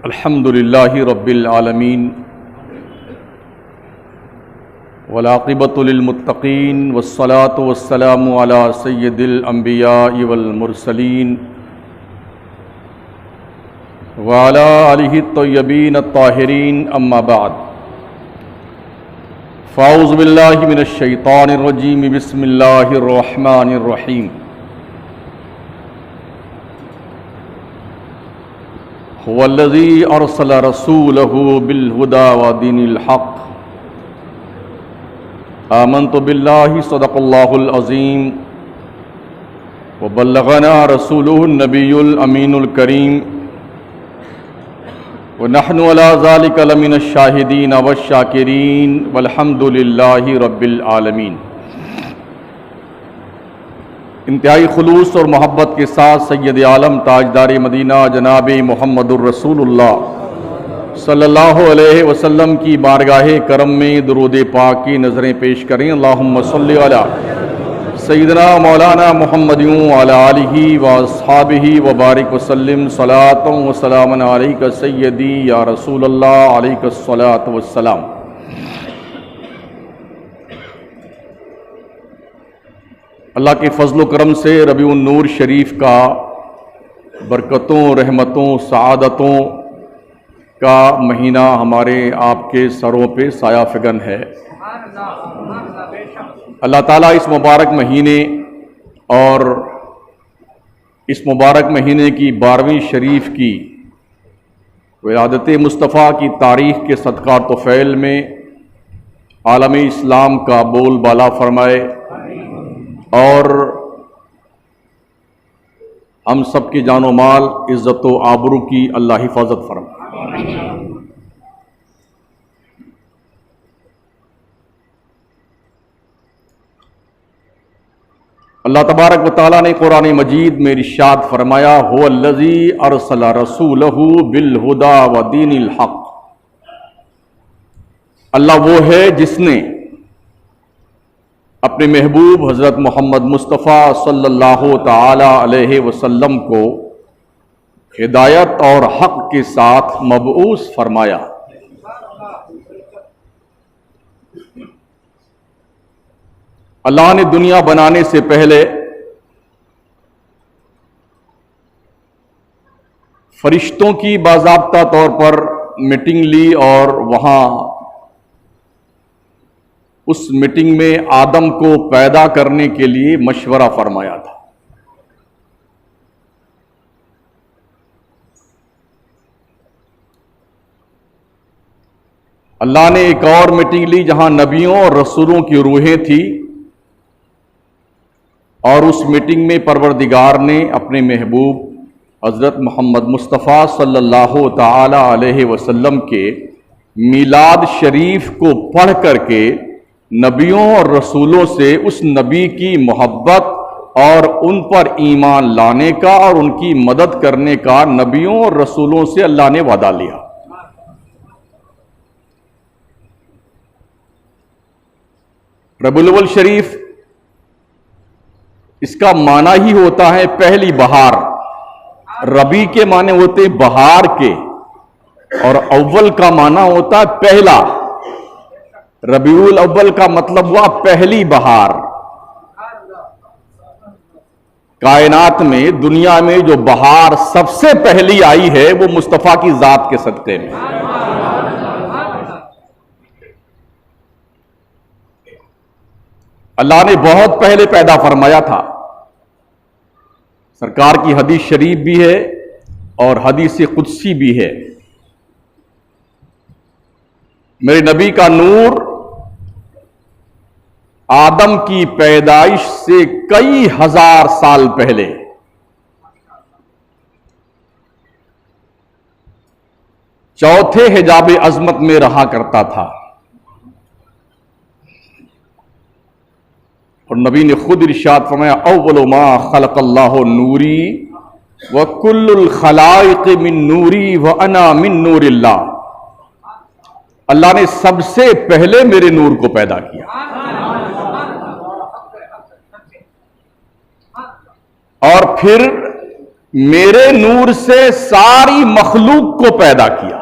अल्हम्दुलिल्लाहि रब्बिल आलमीन वलाक़िबतु लिलमुत्तक़ीन वस्सलातु वस्सलामु अला सय्यिदिल अंबियाइ वल मुरसलीन व अला आलिहि तय्यबीन अत्ताहिरीन अम्मा बाद फ़ाऊज़ु बिल्लाहि मिनश शैतानिर रजीम बिस्मिल्लाहिर रहमानिर रहीम हुवल्लज़ी अरसला रसूलहु बिल हुदा व दीनिल हक़ आमन्तु बिल्लाहि सदक़ल्लाहुल अज़ीम व बल्लगना रसूलुहुन नबियुल अमीनुल करीम व नहनु अला ज़ालिका लमिनश शाहिदीन वश्शाकिरीन वल्हम्दुलिल्लाहि रब्बिल आलमीन। इंतहाई खुलूस और मोहब्बत के साथ सैयद आलम ताजदार मदीना जनाब मोहम्मदुर रसूलुल्लाह सल्लल्लाहु अलैहि वसल्लम की बारगाह करम में दुरूद पाक की नज़रें पेश करें। अल्लाहुम्मा सल्लि अला सय्यिदना मौलाना मुहम्मदिन व अला आलिहि व अस्हाबिहि व बारिक वसल्लिम सलातन व सलामन अलैका सय्यदी या रसूलल्लाह अलैका सलातु वस्सलाम। अल्लाह के फजल करम से रबीउन नूर शरीफ का बरकतों, रहमतों, सआदतों का महीना हमारे आपके सरों पे साया फिगन है। अल्लाह ताला इस मुबारक महीने और इस मुबारक महीने की 12वीं शरीफ की विलादत मुस्तफ़ा की तारीख़ के सदका तोफ़ैल में आलम इस्लाम का बोल बाला फरमाए और हम सब की जानो माल, इज़्ज़त व आबरू की अल्लाह हिफाजत फरमाए। अल्लाह तबारक व तआला ने कुरान मजीद में इरशाद फरमाया, हुवल्लज़ी अरसला रसूलहु बिल हुदा व दीनिल हक़। अल्लाह वो है जिसने अपने महबूब हज़रत मोहम्मद मुस्तफ़ा सल्लल्लाहु ताला अलैहि वसल्लम को हिदायत और हक़ के साथ मबऊस फरमाया। अल्लाह ने दुनिया बनाने से पहले फरिश्तों की बाज़ाब्ता तौर पर मीटिंग ली और वहां उस मीटिंग में आदम को पैदा करने के लिए मशवरा फरमाया था। अल्लाह ने एक और मीटिंग ली जहां नबियों और रसूलों की रूहें थी और उस मीटिंग में परवरदिगार ने अपने महबूब हज़रत मोहम्मद मुस्तफ़ा सल्लल्लाहु ताला अलैहि वसल्लम के मीलाद शरीफ को पढ़ करके नबियों और रसूलों से उस नबी की मोहब्बत और उन पर ईमान लाने का और उनकी मदद करने का नबियों और रसूलों से अल्लाह ने वादा लिया। रबीउल अव्वल शरीफ, इसका माना ही होता है पहली बहार। रबी के माने होते बहार के और अव्वल का माना होता है पहला। रबीउल अव्वल का मतलब हुआ पहली बहार। कायनात में, दुनिया में जो बहार सबसे पहली आई है वो मुस्तफा की जात के सदक़े में। अल्लाह ने बहुत पहले पैदा फरमाया था। सरकार की हदीस शरीफ भी है और हदीस कुदसी भी है। मेरे नबी का नूर आदम की पैदाइश से कई हजार साल पहले चौथे हिजाब अजमत में रहा करता था और नबी ने खुद इरशाद फरमाया, अव्वलु मा खलक़ल्लाहु नूरी व कुल्लुल खलाइक़ मिन नूरी व अना मिन नूरिल्लाह। अल्लाह ने सबसे पहले मेरे नूर को पैदा किया और फिर मेरे नूर से सारी मखलूक को पैदा किया।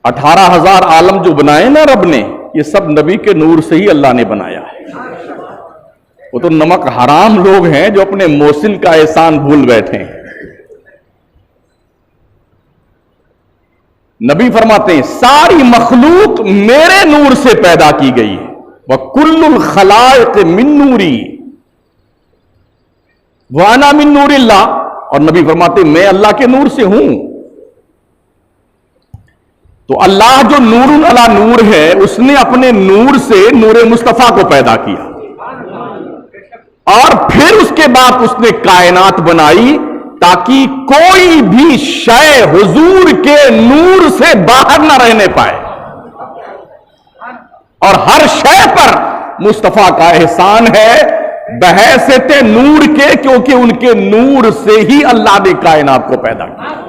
18,000 आलम जो बनाए ना रब ने, ये सब नबी के नूर से ही अल्लाह ने बनाया है। वो तो नमक हराम लोग हैं जो अपने मोहसिन का एहसान भूल बैठे हैं। नबी फरमाते हैं सारी मखलूक मेरे नूर से पैदा की गई है। वह कुल्लुल खलाइक मिन नूरी वाना मिन नूरिल्लाह, और नबी फरमाते मैं अल्लाह के नूर से हूं। तो अल्लाह जो नूरुन अला नूर है, उसने अपने नूर से नूर मुस्तफा को पैदा किया और फिर उसके बाद उसने कायनात बनाई ताकि कोई भी शय हुजूर के नूर से बाहर ना रहने पाए। और हर शय पर मुस्तफा का एहसान है बहैसियत नूर के, क्योंकि उनके नूर से ही अल्लाह ने कायनात को पैदा किया।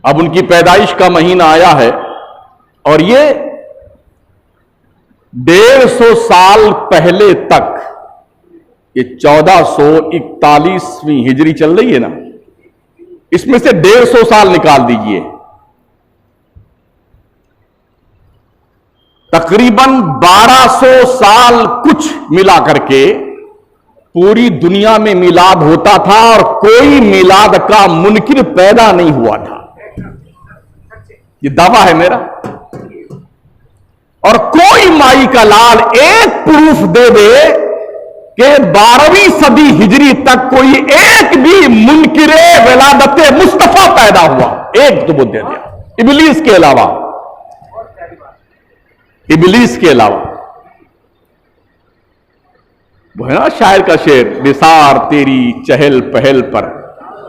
अब उनकी पैदाइश का महीना आया है और ये 150 साल पहले तक, ये 1441वीं हिजरी चल रही है ना, इसमें से 150 साल निकाल दीजिए, तकरीबन 1200 साल कुछ मिला करके पूरी दुनिया में मिलाद होता था और कोई मिलाद का मुनकिर पैदा नहीं हुआ था। ये दावा है मेरा। और कोई माई का लाल एक प्रूफ दे दे कि 12वीं सदी हिजरी तक कोई एक भी मुनकिरे विलादत मुस्तफा पैदा हुआ, एक तो वो दे दिया, इबलीस के अलावा, इबलीस के अलावा। वो है ना शायर का शेर, निसार तेरी चहल पहल पर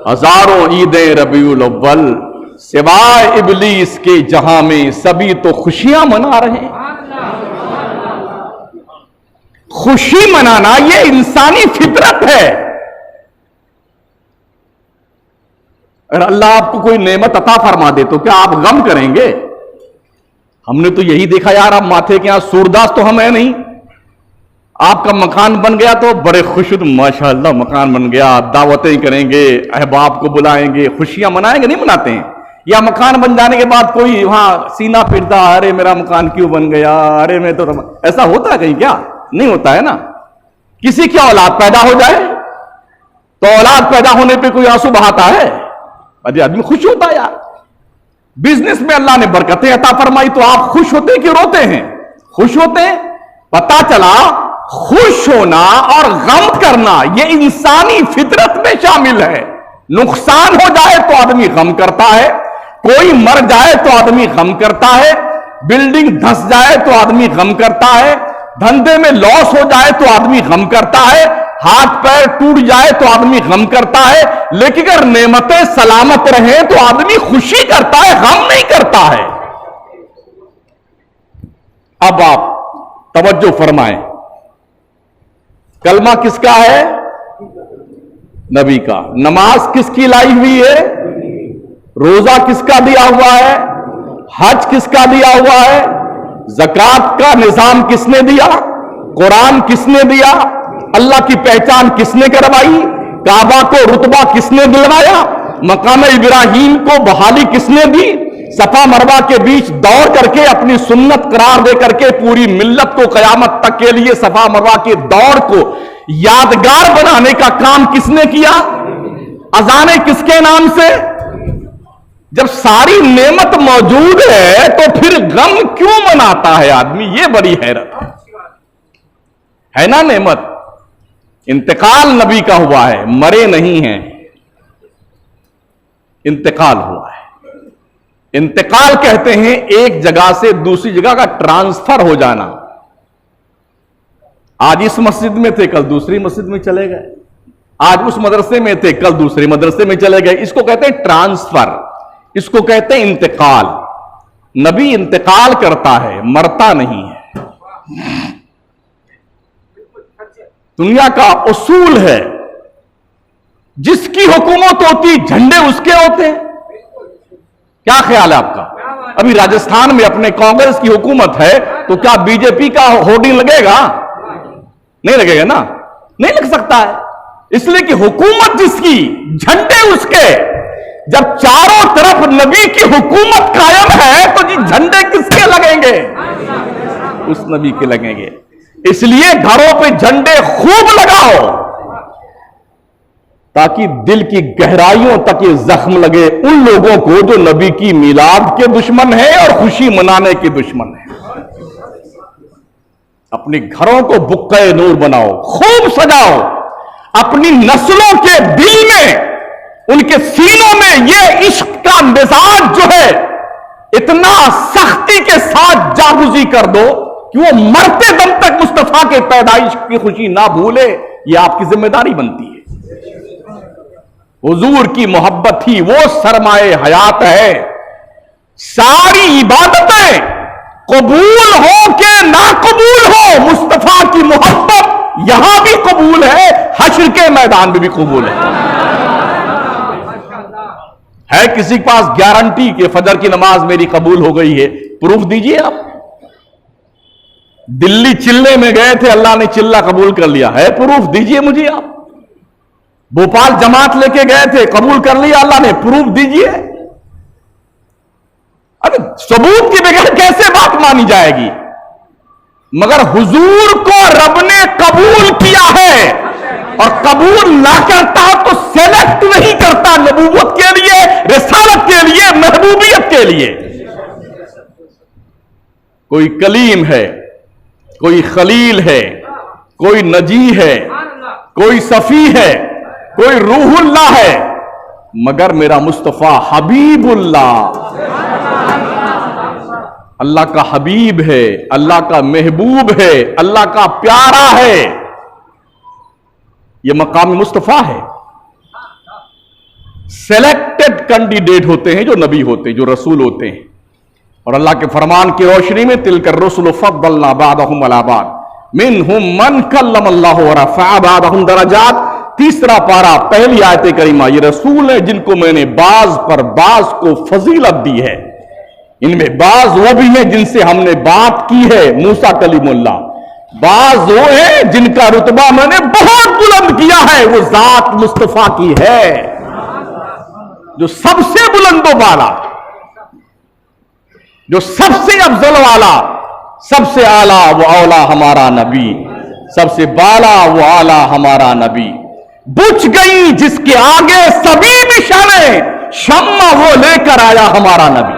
हजारों ईदें रबीउल अव्वल, सिवाय इबलीस के जहां में सभी तो खुशियां मना रहे हैं। खुशी मनाना ये इंसानी फितरत है। अगर अल्लाह आपको कोई नेमत अता फरमा दे तो क्या आप गम करेंगे? हमने तो यही देखा यार, आप माथे के यहां सूरदास तो हम है नहीं। आपका मकान बन गया तो बड़े खुश, माशाअल्लाह मकान बन गया, दावतें करेंगे, अहबाब को बुलाएंगे, खुशियां मनाएंगे, नहीं मनाते हैं? या मकान बन जाने के बाद कोई वहां सीना पिटता, अरे मेरा मकान क्यों बन गया, अरे मैं तो, ऐसा होता है कहीं? क्या नहीं होता है ना। किसी की औलाद पैदा हो जाए तो औलाद पैदा होने पे कोई आंसू बहाता है? अरे आदमी खुश होता है यार। बिजनेस में अल्लाह ने बरकतें अता फरमाई तो आप खुश होते हैं कि रोते हैं? खुश होते हैं। पता चला खुश होना और गम करना ये इंसानी फितरत में शामिल है। नुकसान हो जाए तो आदमी गम करता है, कोई मर जाए तो आदमी गम करता है, बिल्डिंग धंस जाए तो आदमी गम करता है, धंधे में लॉस हो जाए तो आदमी गम करता है, हाथ पैर टूट जाए तो आदमी गम करता है। लेकिन अगर नेमतें सलामत रहे तो आदमी खुशी करता है, गम नहीं करता है। अब आप तवज्जो फरमाएं, कलमा किसका है? नबी का। नमाज किसकी लाई हुई है? रोजा किसका दिया हुआ है? हज किसका दिया हुआ है? ज़कात का निजाम किसने दिया? कुरान किसने दिया? अल्लाह की पहचान किसने करवाई? काबा को रुतबा किसने दिलवाया? मकाम इब्राहीम को बहाली किसने दी? सफा मरवा के बीच दौड़ करके अपनी सुन्नत करार दे करके पूरी मिल्लत को कयामत तक के लिए सफा मरवा के दौड़ को यादगार बनाने का काम किसने किया? अजाने किसके नाम से? जब सारी नेमत मौजूद है तो फिर गम क्यों मनाता है आदमी? ये बड़ी हैरत है ना। नेमत इंतकाल नबी का हुआ है, मरे नहीं हैं, इंतकाल हुआ है। इंतकाल कहते हैं एक जगह से दूसरी जगह का ट्रांसफर हो जाना। आज इस मस्जिद में थे, कल दूसरी मस्जिद में चले गए, आज उस मदरसे में थे, कल दूसरे मदरसे में चले गए। इसको कहते हैं ट्रांसफर, इसको कहते हैं इंतकाल। नबी इंतकाल करता है, मरता नहीं है। दुनिया का उसूल है, जिसकी हुकूमत होती झंडे उसके होते हैं। क्या ख्याल है आपका? अभी राजस्थान में अपने कांग्रेस की हुकूमत है तो क्या बीजेपी का होर्डिंग लगेगा? नहीं लगेगा ना, नहीं लग सकता है। इसलिए कि हुकूमत जिसकी, झंडे उसके, जब चारों तरफ नबी की हुकूमत कायम है तो जी झंडे किसके लगेंगे? उस नबी के लगेंगे। इसलिए घरों पे झंडे खूब लगाओ ताकि दिल की गहराइयों तक ये जख्म लगे उन लोगों को जो नबी की मिलाद के दुश्मन है और खुशी मनाने के दुश्मन है। अपने घरों को बुक्का नूर बनाओ, खूब सजाओ, अपनी नस्लों के दिल में, उनके सीनों में ये इश्क का मिजाज जो है इतना सख्ती के साथ जागुजी कर दो कि वो मरते दम तक मुस्तफा के पैदाइश की खुशी ना भूले। ये आपकी जिम्मेदारी बनती है। हुजूर की मोहब्बत ही वो सरमाए हयात है। सारी इबादतें कबूल हो के नाकबूल हो, मुस्तफा की मोहब्बत यहां भी कबूल है, हश्र के मैदान में भी कबूल है किसी के पास गारंटी कि फजर की नमाज मेरी कबूल हो गई है? प्रूफ दीजिए आप। दिल्ली चिल्ले में गए थे, अल्लाह ने चिल्ला कबूल कर लिया है, प्रूफ दीजिए मुझे आप। भोपाल जमात लेके गए थे, कबूल कर लिया अल्लाह ने, प्रूफ दीजिए। अरे सबूत के बगैर कैसे बात मानी जाएगी? मगर हुजूर को रब ने कबूल किया है, और कबूल ना करता तो सेलेक्ट नहीं करता नबूवत के लिए, रिसालत के लिए, महबूबियत के लिए। कोई कलीम है, कोई खलील है, कोई नजी है, कोई सफी है, कोई रूहुल्लाह है, मगर मेरा मुस्तफा हबीबुल्लाह, अल्लाह का हबीब है, अल्लाह का महबूब है, अल्लाह का प्यारा है। यह मकाम मुस्तफा है। सेलेक्टेड कैंडिडेट होते हैं जो नबी होते हैं, जो रसूल होते हैं, और अल्लाह के फरमान की रोशनी में तिलकर रसूल फद्दलना बादहुम अला बाद मिनहुम मन कल्लमल्लाहु व रफ़अ बादहुम दरजात। तीसरा पारा, पहली आयत करीमा, ये रसूल है जिनको मैंने बाज पर बाज को फजीलत दी है। इनमें बाज वो भी हैं जिनसे हमने बात की है, मूसा कलीमुल्लाह। बाज वो है जिनका रुतबा मैंने बहुत बुलंद किया है, वो जात मुस्तफा की है जो सबसे बुलंदो बाला, जो सबसे अफजल वाला, सबसे आला वो औला हमारा नबी, सबसे बाला वो आला हमारा नबी। बुझ गई जिसके आगे सभी निशाने, शम्मा वो लेकर आया हमारा नबी।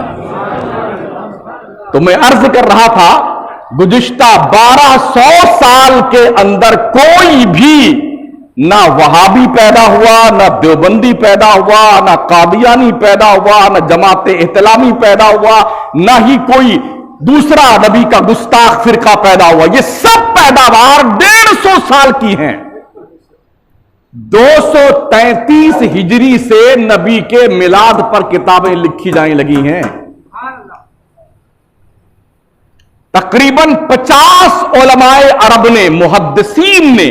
तो मैं अर्ज कर रहा था, गुज़िश्ता 1200 साल के अंदर कोई भी ना वहाबी पैदा हुआ, ना देवबंदी पैदा हुआ, ना कादियानी पैदा हुआ, ना जमात इहतलामी पैदा हुआ, ना ही कोई दूसरा नबी का गुस्ताख फिरका पैदा हुआ। ये सब पैदावार 150 साल की हैं। 233 हिजरी से नबी के मिलाद पर किताबें लिखी जाने लगी हैं। तकरीबन 50 उलमाए अरब ने, मुहद्दिसीन ने,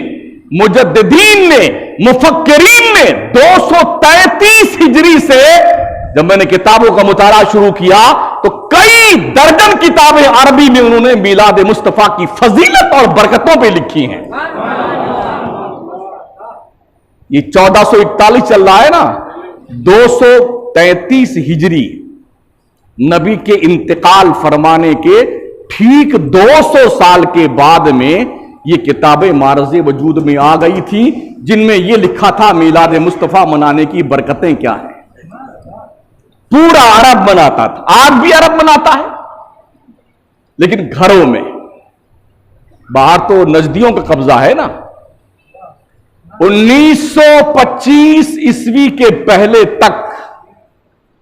मुजद्दिदीन ने, मुफक्किरीन ने 233 हिजरी से जब मैंने किताबों का मुताला शुरू किया तो कई दर्जन किताबें अरबी में उन्होंने मिलाद मुस्तफा की फजीलत और बरकतों पे लिखी हैं। ये 1441 चल रहा है ना, 233 हिजरी, नबी के इंतकाल फरमाने के ठीक 200 साल के बाद में ये किताबें मारज़े वजूद में आ गई थी, जिनमें ये लिखा था मिलाद मुस्तफा मनाने की बरकतें क्या है। पूरा अरब मनाता था, आज भी अरब मनाता है, लेकिन घरों में। बाहर तो नजदियों का कब्जा है ना। 1925 ईस्वी के पहले तक,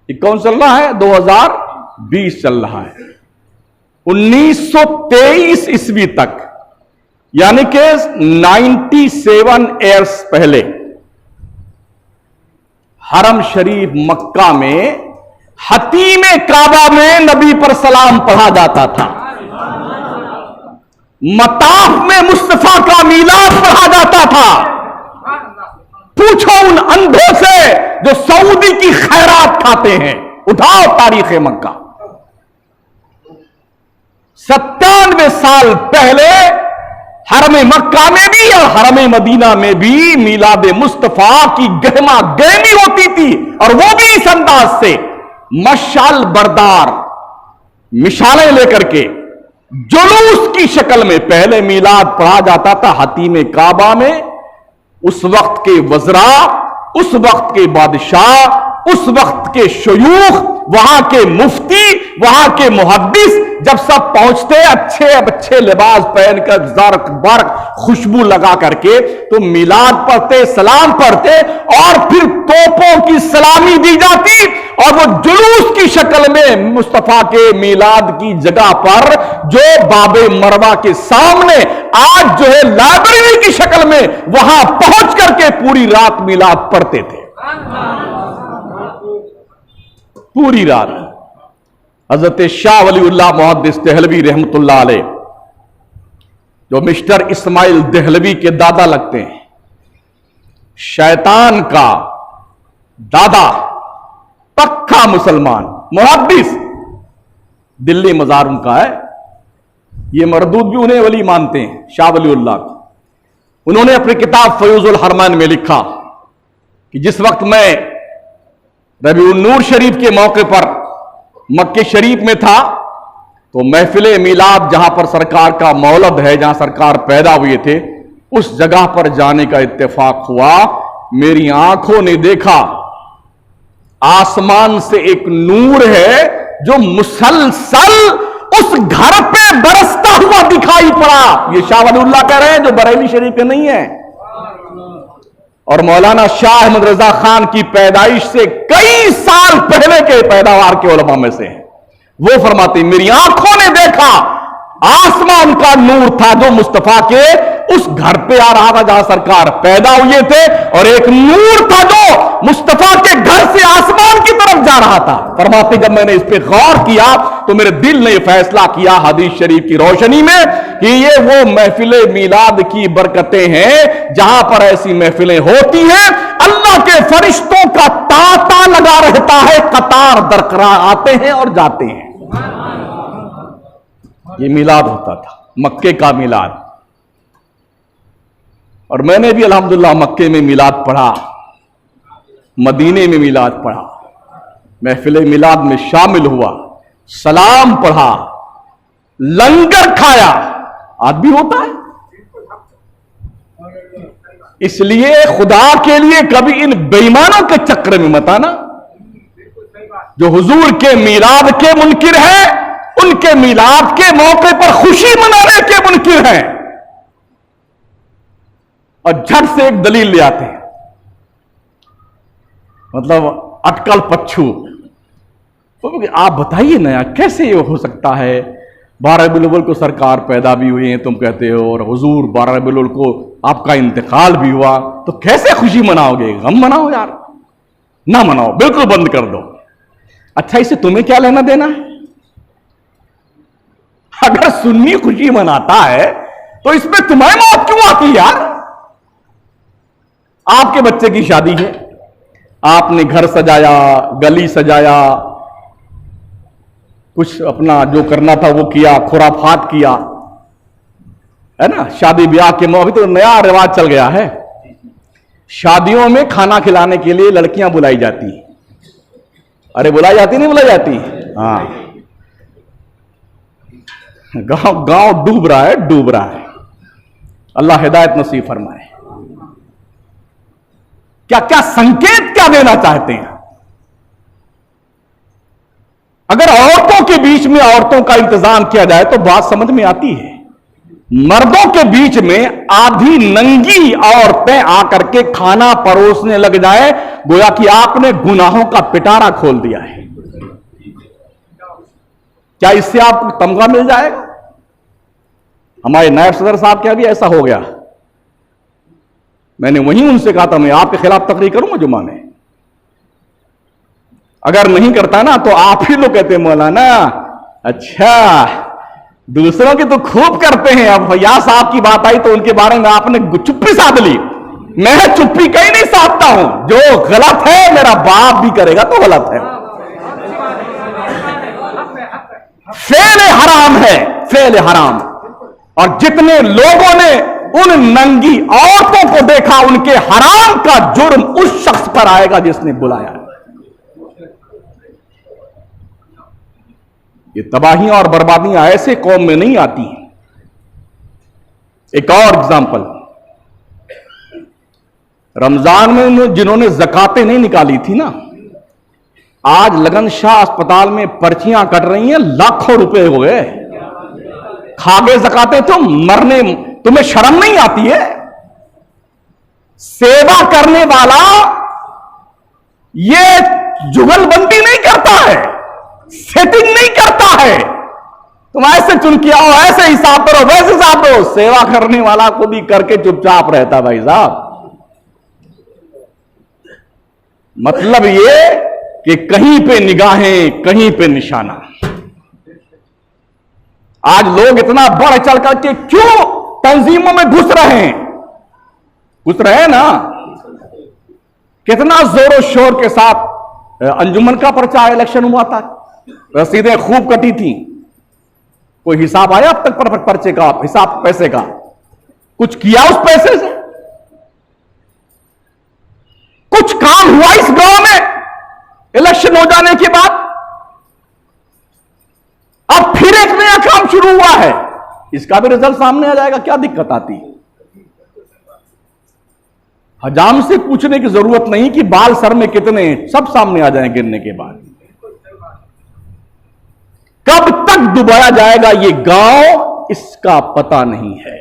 ये कौन चल रहा है, 2020 चल रहा है, 1923 ईस्वी तक, यानी कि 97 ईयर्स पहले हरम शरीफ मक्का में हतीमे काबा में नबी पर सलाम पढ़ा जाता था। मताफ में मुस्तफा का मीलाद पढ़ा जाता था। पूछो उन अंधों से जो सऊदी की खैरात खाते हैं, उठाओ तारीख मक्का। 97 साल पहले हरम मक्का में भी और हरम मदीना में भी मीलाद मुस्तफा की गहमा गहमी होती थी, और वो भी इस अंदाज से मशाल बरदार मिशालें लेकर के जुलूस की शक्ल में पहले मीलाद पढ़ा जाता था हतीम काबा में। उस वक्त के वज़रा, उस वक्त के बादशाह, उस वक्त के शयूख, वहां के मुफ्ती, वहां के मुहद्दिस जब सब पहुंचते अच्छे लिबास पहनकर ज़र्क बर्क खुशबू लगा करके, तो मिलाद पढ़ते, सलाम पढ़ते, और फिर तोपों की सलामी दी जाती, और वो जुलूस की शक्ल में मुस्तफा के मिलाद की जगह पर जो बाबे मरवा के सामने आज जो है लाइब्रेरी की शक्ल में वहां पहुंच करके पूरी रात मिलाद पढ़ते थे। पूरी रात। हजरत शाह वलीउल्लाह मुहद्दिस देहलवी रहमतुल्लाह अलैह, जो मिस्टर इस्माइल देहलवी के दादा लगते हैं, शैतान का दादा, पक्का मुसलमान मुहद्दिस, दिल्ली मजार उनका है। ये मरदूद भी उन्हें वली मानते हैं, शाह वलीउल्लाह को। उन्होंने अपनी किताब फयूजुल हरमैन में लिखा कि जिस वक्त मैं रबीउन नूर शरीफ के मौके पर मक्के शरीफ में था, तो महफिल मिलाद जहां पर सरकार का मौलद है, जहां सरकार पैदा हुए थे, उस जगह पर जाने का इत्तेफाक हुआ। मेरी आंखों ने देखा आसमान से एक नूर है जो मुसलसल उस घर पे बरसता हुआ दिखाई पड़ा। ये शाह वलीउल्लाह कह रहे हैं, जो बरेली शरीफ के नहीं है। और मौलाना शाह अहमद रजा खान की पैदाइश से कई साल पहले के पैदावार के उलमा में से हैं। वो फरमाते, मेरी आंखों ने देखा आसमान का नूर था जो मुस्तफा के उस घर पे आ रहा था जहां सरकार पैदा हुए थे, और एक नूर था जो मुस्तफा के घर से आसमान की तरफ जा रहा था। फरमाते, जब मैंने इस पे गौर किया तो मेरे दिल ने फैसला किया हदीस शरीफ की रोशनी में कि ये वो महफिले मिलाद की बरकतें हैं जहां पर ऐसी महफिलें होती हैं, अल्लाह के फरिश्तों का तांता लगा रहता है, कतार दरकरार आते हैं और जाते हैं। ये मिलाद होता था, मक्के का मिलाद। और मैंने भी अल्हम्दुलिल्लाह मक्के में मिलाद पढ़ा, मदीने में मिलाद पढ़ा, महफिल मिलाद में शामिल हुआ, सलाम पढ़ा, लंगर खाया। आज भी होता है। इसलिए खुदा के लिए कभी इन बेईमानों के चक्र में मत आना। जो हुजूर के मिलाद के मुनकिर हैं, उनके मिलाद के मौके पर खुशी मनाने के मुनकिर हैं, और झट से एक दलील ले आते हैं, मतलब अटकल पच्छू। आप बताइए ना, कैसे ये हो सकता है? 12 रबीउल अव्वल को सरकार पैदा भी हुई है तुम कहते हो, और हुजूर 12 रबीउल अव्वल को आपका इंतकाल भी हुआ, तो कैसे खुशी मनाओगे? गम मनाओ यार, ना मनाओ, बिल्कुल बंद कर दो। अच्छा, इससे तुम्हें क्या लेना देना है? अगर सुन्नी खुशी मनाता है तो इसमें तुम्हारी मौत क्यों आती है यार? आपके बच्चे की शादी है, आपने घर सजाया, गली सजाया, कुछ अपना जो करना था वो किया, खुराफात किया, है ना। शादी ब्याह के मौके तो नया रिवाज चल गया है, शादियों में खाना खिलाने के लिए लड़कियां बुलाई जाती। अरे बुलाई जाती नहीं बुलाई जाती? हाँ। गांव डूब रहा है, डूब रहा है। अल्लाह हिदायत नसीब फरमाए। क्या क्या संकेत क्या देना चाहते हैं? अगर औरतों के बीच में औरतों का इंतजाम किया जाए तो बात समझ में आती है। मर्दों के बीच में आधी नंगी औरतें आकर के खाना परोसने लग जाए, गोया कि आपने गुनाहों का पिटारा खोल दिया है। क्या इससे आपको तमगा मिल जाएगा? हमारे नायब सदर साहब क्या भी ऐसा हो गया। मैंने वहीं उनसे कहा था मैं आपके खिलाफ तकरीर करूंगा जुमा में, अगर नहीं करता ना तो आप ही लोग कहते मौलाना अच्छा दूसरों की तो खूब करते हैं, अब फैयाज साहब की बात आई तो उनके बारे में आपने चुप्पी साध ली। मैं चुप्पी कहीं नहीं साधता हूं, जो गलत है मेरा बाप भी करेगा तो गलत है, फेल हराम है, फेल हराम। और जितने लोगों ने उन नंगी औरतों को देखा, उनके हराम का जुर्म उस शख्स पर आएगा जिसने बुलाया। ये तबाहियां और बर्बादियां ऐसे कौम में नहीं आती हैं। एक और एग्जाम्पल, रमजान में जिन्होंने ज़कातें नहीं निकाली थी ना, आज लगन शाह अस्पताल में पर्चियां कट रही हैं, लाखों रुपए हो गए। खागे ज़कातें तो मरने, तुम्हें शर्म नहीं आती है? सेवा करने वाला ये जुगलबंदी नहीं करता है, सेटिंग नहीं करता है। तुम ऐसे चुन के आओ, ऐसे हिसाब करो, वैसे हिसाब दो। सेवा करने वाला को भी करके चुपचाप रहता भाई साहब। मतलब ये कि कहीं पे निगाहें, कहीं पे निशाना। आज लोग इतना बढ़ चढ़ करके क्यों तंजीमों में घुस रहे हैं? घुस रहे हैं ना। कितना जोरों शोर के साथ अंजुमन का पर्चा इलेक्शन हुआ था, रसीदें खूब कटी थी। कोई हिसाब आया अब तक पर्चे का, हिसाब पैसे का? कुछ किया उस पैसे से? कुछ काम हुआ इस गांव में इलेक्शन हो जाने के बाद? अब फिर एक नया काम शुरू हुआ है, इसका भी रिजल्ट सामने आ जाएगा। क्या दिक्कत आती है? हजाम से पूछने की जरूरत नहीं कि बाल सर में कितने, सब सामने आ जाए गिरने के बाद। कब तक डुबाया जाएगा ये गांव, इसका पता नहीं है।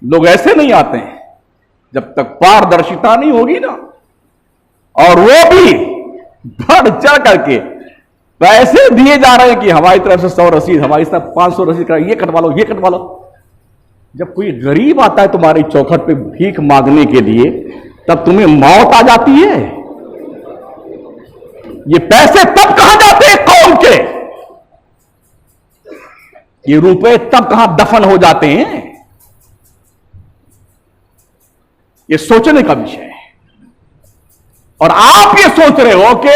लोग ऐसे नहीं आते हैं जब तक पारदर्शिता नहीं होगी ना, और वो भी बढ़ चढ़ करके पैसे दिए जा रहे हैं कि हमारी तरफ से 100 रसीद, हमारी तरफ 500 रसीद, ये कटवा लो, ये कटवा लो। जब कोई गरीब आता है तुम्हारी चौखट पे भीख मांगने के लिए, तब तुम्हें मौत आ जाती है। ये पैसे तब कहां जाते हैं कौम के? ये रुपए तब कहां दफन हो जाते हैं? ये सोचने का विषय है। और आप ये सोच रहे हो कि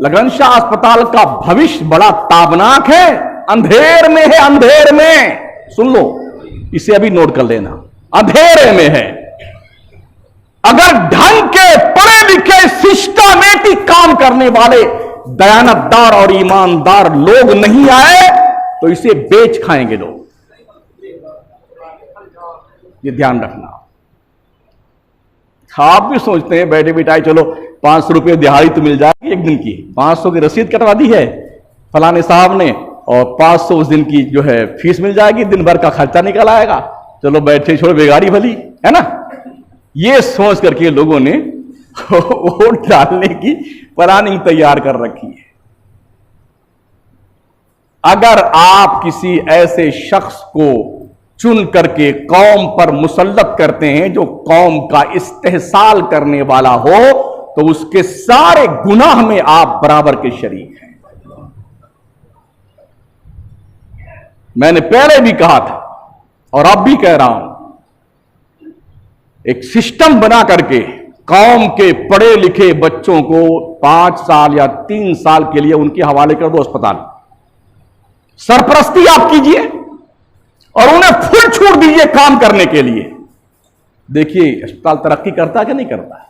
लगन शाह अस्पताल का भविष्य बड़ा ताबनाक है, अंधेर में है, अंधेर में। सुन लो, इसे अभी नोट कर लेना, अंधेरे में है। अगर ढंग के पढ़े लिखे सिस्टमेटिक काम करने वाले दयानतदार और ईमानदार लोग नहीं आए तो इसे बेच खाएंगे लोग। ये ध्यान रखना। आप भी सोचते हैं बैठे बिठाए चलो 500 रुपये दिहाड़ी तो मिल जाएगी एक दिन की, 500 की रसीद कटवा दी है फलाने साहब ने, और 500 उस दिन की जो है फीस मिल जाएगी, दिन भर का खर्चा निकल आएगा, चलो बैठे छोड़ो बेगारी भली है ना। ये सोच करके लोगों ने वोट डालने की प्लानिंग तैयार कर रखी है। अगर आप किसी ऐसे शख्स को चुन करके कौम पर मुसल्लत करते हैं जो कौम का इस्तेहसाल करने वाला हो, तो उसके सारे गुनाह में आप बराबर के शरीक हैं। मैंने पहले भी कहा था और अब भी कह रहा हूं, एक सिस्टम बना करके कौम के पढ़े लिखे बच्चों को 5 साल या 3 साल के लिए उनके हवाले कर दो अस्पताल, सरपरस्ती आप कीजिए और उन्हें फुल छूट दीजिए काम करने के लिए। देखिए अस्पताल तरक्की करता है कि नहीं करता है।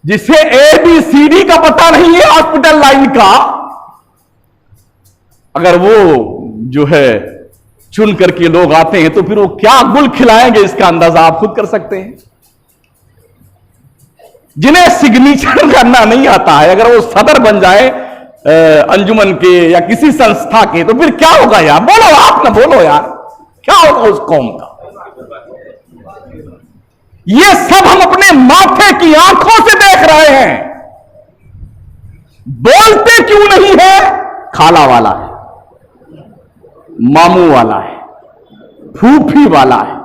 जिसे ABCD का पता नहीं है हॉस्पिटल लाइन का, अगर वो जो है चुन करके लोग आते हैं तो फिर वो क्या गुल खिलाएंगे इसका अंदाजा आप खुद कर सकते हैं। जिन्हें सिग्नेचर करना नहीं आता है, अगर वो सदर बन जाए अंजुमन के या किसी संस्था के, तो फिर क्या होगा यार? बोलो, आप ना बोलो यार, क्या होगा उस कौम का? ये सब हम अपने माथे की आंखों से देख रहे हैं। बोलते क्यों नहीं है? खाला वाला है, मामू वाला है, फूफी वाला है,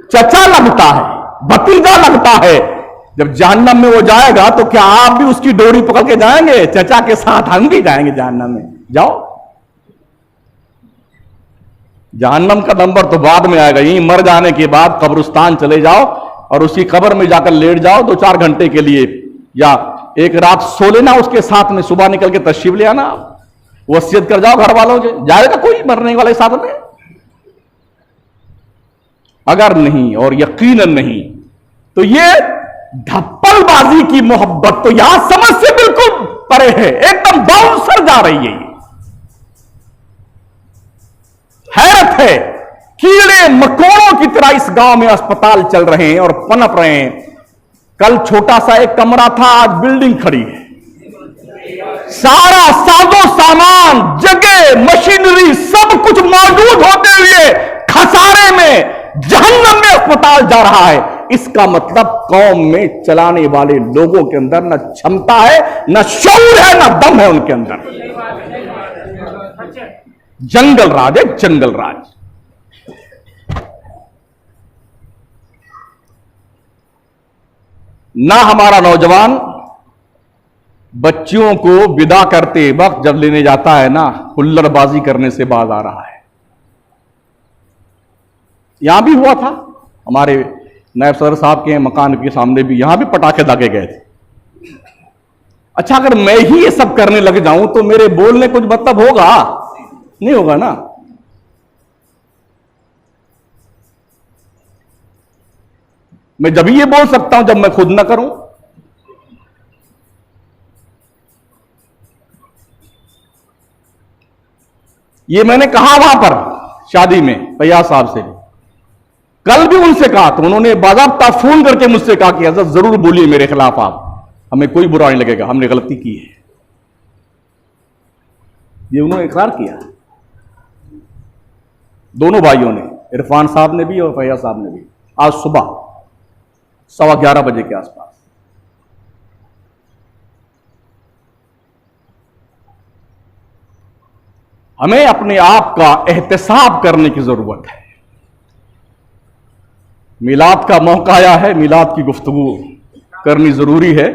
चचा लगता है, भतीजा लगता है। जब जहन्नम में वो जाएगा तो क्या आप भी उसकी डोरी पकड़ के जाएंगे? चचा के साथ हम भी जाएंगे जहन्नम में। जाओ, जहन्नम का नंबर तो बाद में आएगा। यहीं मर जाने के बाद कब्रिस्तान चले जाओ और उसी कब्र में जाकर लेट जाओ 2-4 घंटे के लिए, या एक रात सो लेना उसके साथ में, सुबह निकल के तशरीफ ले आना, वसीयत कर जाओ घर वालों से। जाएगा कोई मरने वाले साथ में? अगर नहीं और यकीनन नहीं तो ये धप्पलबाजी की मोहब्बत तो यहां समझ से बिल्कुल परे है, एकदम बाउंसर जा रही है। हैरत है, कीड़े मकोड़ों की तरह इस गांव में अस्पताल चल रहे हैं और पनप रहे हैं। कल छोटा सा एक कमरा था, आज बिल्डिंग खड़ी है। सारा साजो सामान, जगह, मशीनरी सब कुछ मौजूद होते हुए खसारे में, जहन्नम में अस्पताल जा रहा है। इसका मतलब कौम में चलाने वाले लोगों के अंदर न क्षमता है, न शऊर है, न दम है उनके अंदर। जंगल राज है, जंगल राज। ना हमारा नौजवान बच्चियों को विदा करते वक्त जब लेने जाता है ना, हुल्लड़बाजी करने से बाज आ रहा है। यहां भी हुआ था, हमारे नायब सदर साहब के मकान के सामने भी, यहां भी पटाखे दागे गए थे। अच्छा, अगर मैं ही ये सब करने लग जाऊं तो मेरे बोलने कुछ मतलब होगा? नहीं होगा ना। मैं जब ये बोल सकता हूं जब मैं खुद ना करूं। ये मैंने कहा वहां पर शादी में फैयाज साहब से, कल भी उनसे कहा तो उन्होंने बाज़ाब्ता फोन करके मुझसे कहा कि हज़रत जरूर बोलिए मेरे खिलाफ, आप, हमें कोई बुरा नहीं लगेगा, हमने गलती की है। ये उन्होंने इकरार किया, दोनों भाइयों ने, इरफान साहब ने भी और फैयाज साहब ने भी, आज सुबह 11:15 बजे के आसपास। हमें अपने आप का एहतसाब करने की जरूरत है। मिलाद का मौका आया है, मिलाद की गुफ्तगू करनी जरूरी है।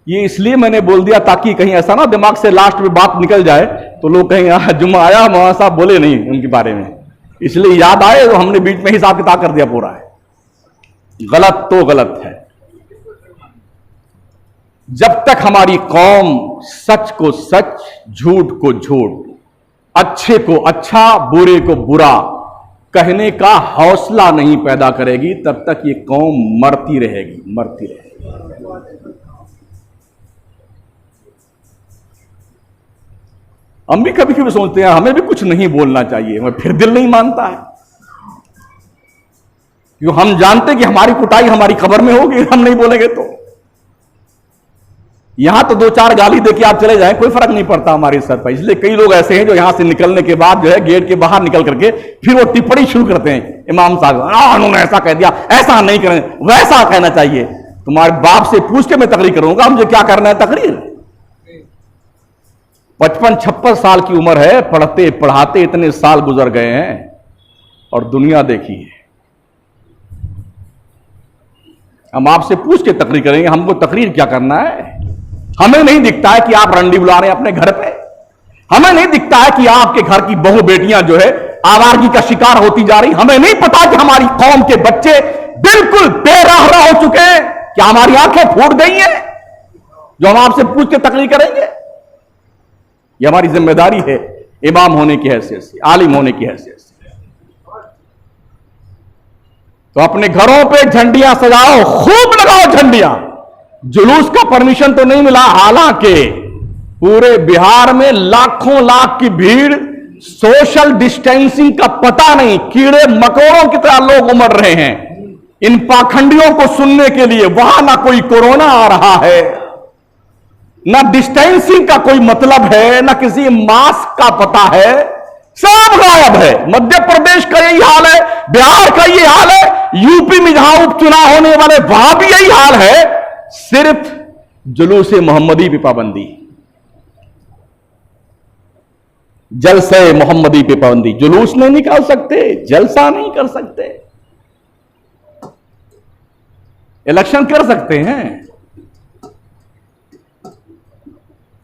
ये इसलिए मैंने बोल दिया ताकि कहीं ऐसा ना दिमाग से लास्ट में बात निकल जाए तो लोग कहीं जुम्मा आया मौलाना साहब बोले नहीं उनके बारे में, इसलिए याद आए तो हमने बीच में हिसाब किताब कर दिया पूरा है। गलत तो गलत है। जब तक हमारी कौम सच को सच, झूठ को झूठ, अच्छे को अच्छा, बुरे को बुरा कहने का हौसला नहीं पैदा करेगी, तब तक ये कौम मरती रहेगी, मरती रहेगी। हम भी कभी कभी सोचते हैं हमें भी कुछ नहीं बोलना चाहिए, मगर फिर दिल नहीं मानता है, क्यों? हम जानते कि हमारी कुटाई हमारी कब्र में होगी, हम नहीं बोलेंगे तो। यहां तो 2-4 गाली देके आप चले जाएं, कोई फर्क नहीं पड़ता हमारे सर पर। इसलिए कई लोग ऐसे हैं जो यहां से निकलने के बाद जो है गेट के बाहर निकल करके फिर वो टिप्पणी शुरू करते हैं, इमाम साहब उन्होंने ऐसा कह दिया, ऐसा नहीं करें, वैसा कहना चाहिए। तुम्हारे बाप से पूछ के मैं तकरीर करूंगा, मुझे क्या करना है तकरीर? 55-56 साल की उम्र है, पढ़ते पढ़ाते इतने साल गुजर गए हैं और दुनिया देखी है। हम आपसे पूछ के तकरीर करेंगे, हमको तकरीर क्या करना है? हमें नहीं दिखता है कि आप रंडी बुला रहे हैं अपने घर पे, हमें नहीं दिखता है कि आपके घर की बहू बेटियां जो है आवारगी का शिकार होती जा रही, हमें नहीं पता कि हमारी कौम के बच्चे बिल्कुल बेराह हो चुके हैं। क्या हमारी आंखें फूट गई हैं जो हम आपसे पूछ के तकरीर करेंगे? यह हमारी जिम्मेदारी है इमाम होने की हैसियत से, आलिम होने की हैसियत से। तो अपने घरों पे झंडियां सजाओ, खूब लगाओ झंडियां। जुलूस का परमिशन तो नहीं मिला, हालांकि पूरे बिहार में लाखों लाख की भीड़, सोशल डिस्टेंसिंग का पता नहीं, कीड़े मकोड़ों की तरह लोग उमड़ रहे हैं इन पाखंडियों को सुनने के लिए। वहां ना कोई कोरोना आ रहा है, ना डिस्टेंसिंग का कोई मतलब है, ना किसी मास्क का पता है, सब गायब है। मध्य प्रदेश का यही हाल है, बिहार का यही हाल है, यूपी में जहां उपचुनाव होने वाले वहां भी यही हाल है। सिर्फ जुलूस मोहम्मदी पे पाबंदी, जलसे मोहम्मदी पे पाबंदी। जुलूस नहीं निकाल सकते, जलसा नहीं कर सकते, इलेक्शन कर सकते हैं,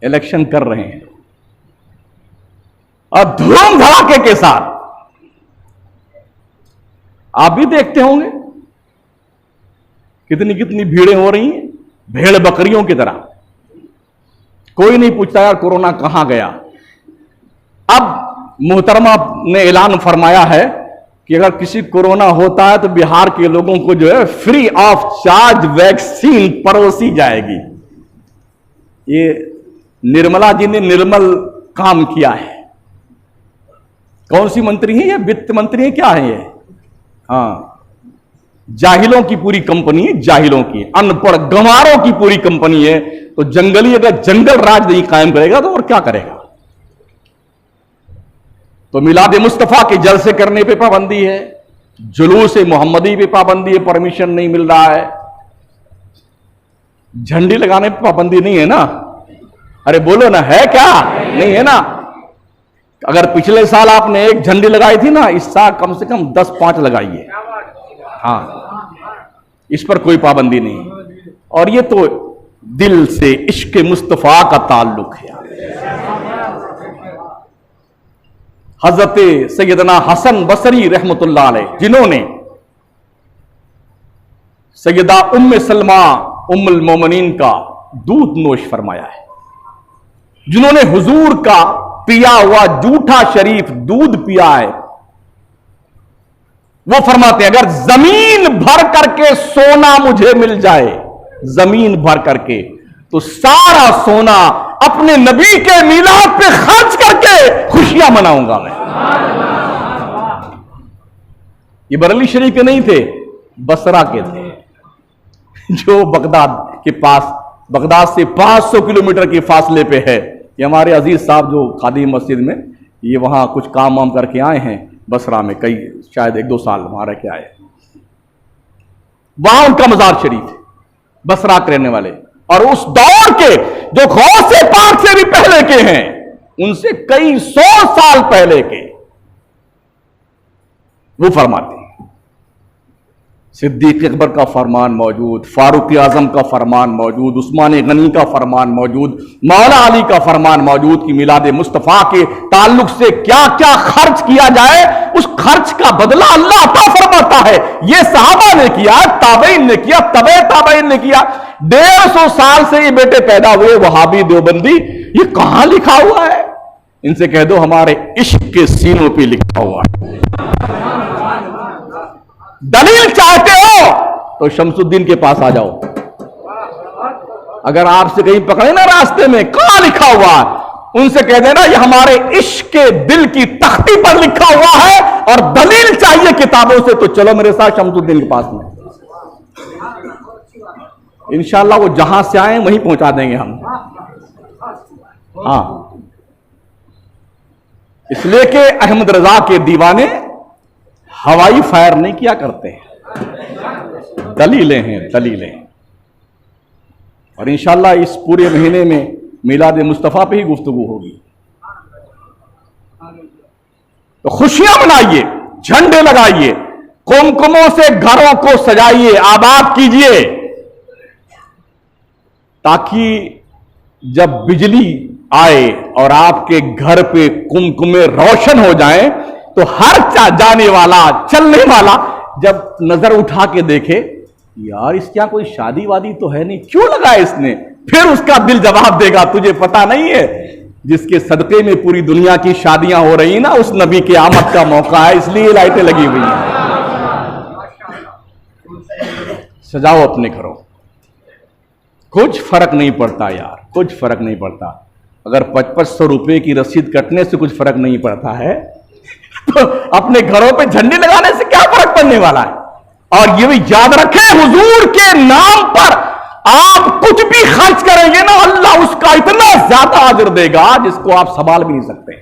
इलेक्शन कर रहे हैं और धूम धड़ाके के साथ। आप भी देखते होंगे कितनी कितनी भीड़ें हो रही हैं, भेड़ बकरियों की तरह। कोई नहीं पूछता यार कोरोना कहां गया। अब मोहतरमा ने ऐलान फरमाया है कि अगर किसी कोरोना होता है तो बिहार के लोगों को जो है फ्री ऑफ चार्ज वैक्सीन परोसी जाएगी। ये निर्मला जी ने निर्मल काम किया है। कौन सी मंत्री है ये? वित्त मंत्री है क्या है ये? हाँ, जाहिलों की पूरी कंपनी है, जाहिलों की, अनपढ़ गंवारों की पूरी कंपनी है। तो जंगली अगर जंगल राज नहीं कायम करेगा तो और क्या करेगा? तो मिलाद मुस्तफा के जलसे करने पे पाबंदी है, जुलूस मोहम्मदी पे पाबंदी है, परमिशन नहीं मिल रहा है। झंडी लगाने पे पाबंदी नहीं है ना? अरे बोलो ना, है क्या? नहीं है ना? अगर पिछले साल आपने एक झंडी लगाई थी ना, इस साल कम से कम 10-5 लगाइए। हाँ, इस पर कोई पाबंदी नहीं। और ये तो दिल से इश्क मुस्तफा का ताल्लुक है। हजरत सैयदना हसन बसरी रहमतुल्लाह अलैह, जिन्होंने सैयदा उम्मे सलमा उम्मुल मोमिनीन का दूध नोश फरमाया है, जिन्होंने हुजूर का पिया हुआ जूठा शरीफ दूध पिया है, वो फरमाते हैं अगर जमीन भर करके सोना मुझे मिल जाए, जमीन भर करके, तो सारा सोना अपने नबी के मीलाद पे खर्च करके खुशियां मनाऊंगा मैं। ये बरेली शरीफ के नहीं थे, बसरा के थे, जो बगदाद के पास, बगदाद से 500 किलोमीटर के फासले पे है। ये हमारे अजीज साहब जो खादी मस्जिद में, ये वहां कुछ काम वाम करके आए हैं बसरा में, कई शायद 1-2 साल वहां रह के आए। वहां उनका मजार शरीफ है, बसरा के रहने वाले, और उस दौर के जो गौसे पाक से भी पहले के हैं, उनसे कई 100 साल पहले के, वो फरमाते हैं सिद्दीक अकबर का फरमान मौजूद, फारूक आजम का फरमान मौजूद, उस्मान गनी का फरमान मौजूद, मौला अली का फरमान मौजूद कि मिलाद मुस्तफा के ताल्लुक से क्या क्या खर्च किया जाए, उस खर्च का बदला अल्लाह अता फरमाता है। ये सहाबा ने किया, ताबईन ने किया, तबे ताबईन ने किया। 150 साल से ये बेटे पैदा हुए वहाबी देवबंदी, ये कहां लिखा हुआ है? इनसे कह दो हमारे इश्क के सीनों पे लिखा हुआ है। दलील चाहते हो तो शमसुद्दीन के पास आ जाओ। अगर आपसे कहीं पकड़े ना रास्ते में, कहां लिखा हुआ है, उनसे कह देना ये हमारे इश्क के दिल की तख्ती पर लिखा हुआ है, और दलील चाहिए किताबों से, तो चलो मेरे साथ शमसुद्दीन के पास में। इंशाअल्लाह वो जहां से आए वहीं पहुंचा देंगे हम। हाँ, इसलिए कि अहमद रजा के दीवाने हवाई फायर नहीं किया करते हैं, दलीलें हैं, दलीलें। और इंशाअल्लाह इस पूरे महीने में मिलाद मुस्तफा पे ही गुफ्तगू होगी। तो खुशियां मनाइए, झंडे लगाइए, कुमकुमों से घरों को सजाइए, आबाद कीजिए, ताकि जब बिजली आए और आपके घर पे कुमकुमे रोशन हो जाएं, तो हर जाने वाला, चलने वाला जब नजर उठा के देखे, यार इसके यहां कोई शादी वादी तो है नहीं, क्यों लगाया इसने, फिर उसका दिल जवाब देगा तुझे पता नहीं है जिसके सदके में पूरी दुनिया की शादियां हो रही ना, उस नबी के आमद का मौका है, इसलिए लाइटें लगी हुई हैं। सजाओ अपने घरों, कुछ फर्क नहीं पड़ता यार, कुछ फर्क नहीं पड़ता। अगर 2500 रुपए की रसीद कटने से कुछ फर्क नहीं पड़ता है, तो अपने घरों पे झंडे लगाने से क्या फर्क पड़ने वाला है। और ये भी याद रखें, हुजूर के नाम पर आप कुछ भी खर्च करेंगे ना, अल्लाह उसका इतना ज्यादा अजर देगा जिसको आप संभाल भी नहीं सकते।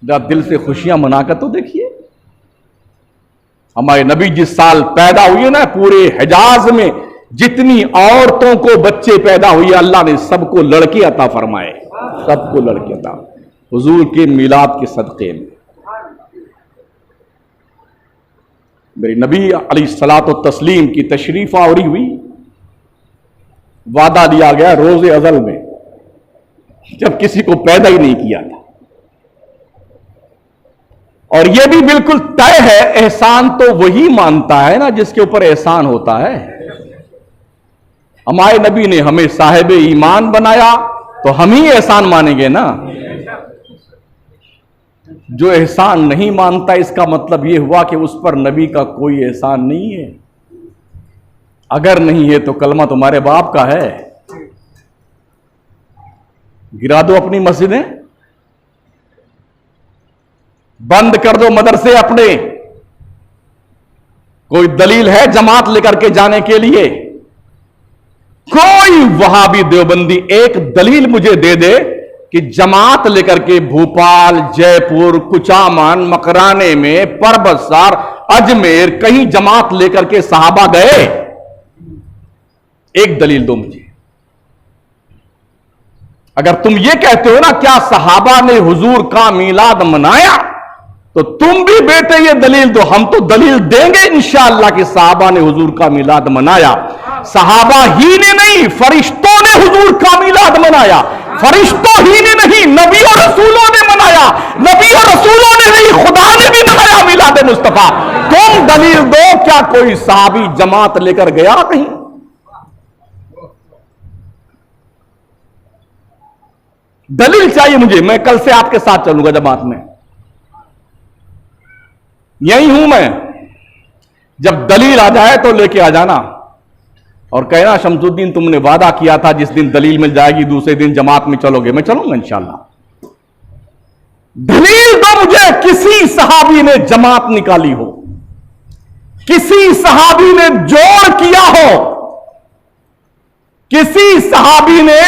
जब दिल से खुशियां मनाकर तो देखिए, हमारे नबी जिस साल पैदा हुए ना, पूरे हिजाज में जितनी औरतों को बच्चे पैदा हुए, अल्लाह ने सबको लड़के अता फरमाए, सबको लड़के अता, हुजूर के मिलाद के सदक़े में। मेरे नबी अलैहिस्सलात व तस्लीम की तशरीफ आवरी हुई, वादा दिया गया रोज़े अज़ल में, जब किसी को पैदा ही नहीं किया था। और यह भी बिल्कुल तय है, एहसान तो वही मानता है ना जिसके ऊपर एहसान होता है। हमारे नबी ने हमें साहिब ईमान बनाया तो हम ही एहसान मानेंगे ना। जो एहसान नहीं मानता इसका मतलब यह हुआ कि उस पर नबी का कोई एहसान नहीं है। अगर नहीं है तो कलमा तुम्हारे बाप का है। गिरा दो अपनी मस्जिदें, बंद कर दो मदरसे अपने। कोई दलील है जमात लेकर के जाने के लिए? कोई वहाबी देवबंदी एक दलील मुझे दे दे कि जमात लेकर के भोपाल, जयपुर, कुचामन, मकराने में, परबतसर, अजमेर कहीं जमात लेकर के सहाबा गए? एक दलील दो मुझे। अगर तुम ये कहते हो ना क्या सहाबा ने हुजूर का मीलाद मनाया, तो तुम भी बेटे ये दलील दो। हम तो दलील देंगे इंशाअल्लाह कि सहाबा ने हुजूर का मीलाद मनाया। सहाबा ही ने नहीं, फरिश्तों ने हुजूर का मीलाद मनाया। फरिश्तों ही ने नहीं, नबी और रसूलों ने मनाया। नबी और रसूलों ने नहीं, खुदा ने भी मनाया मीलाद मुस्तफा। तुम दलील दो, क्या कोई सहाबी जमात लेकर गया कहीं? दलील चाहिए मुझे। मैं कल से आपके साथ चलूंगा जमात में, यही हूं मैं। जब दलील आ जाए तो लेके आ जाना और कहना शमसुद्दीन तुमने वादा किया था जिस दिन दलील मिल जाएगी दूसरे दिन जमात में चलोगे। मैं चलूंगा इंशाअल्लाह। दलील दो मुझे किसी सहाबी ने जमात निकाली हो, किसी सहाबी ने जोड़ किया हो, किसी सहाबी ने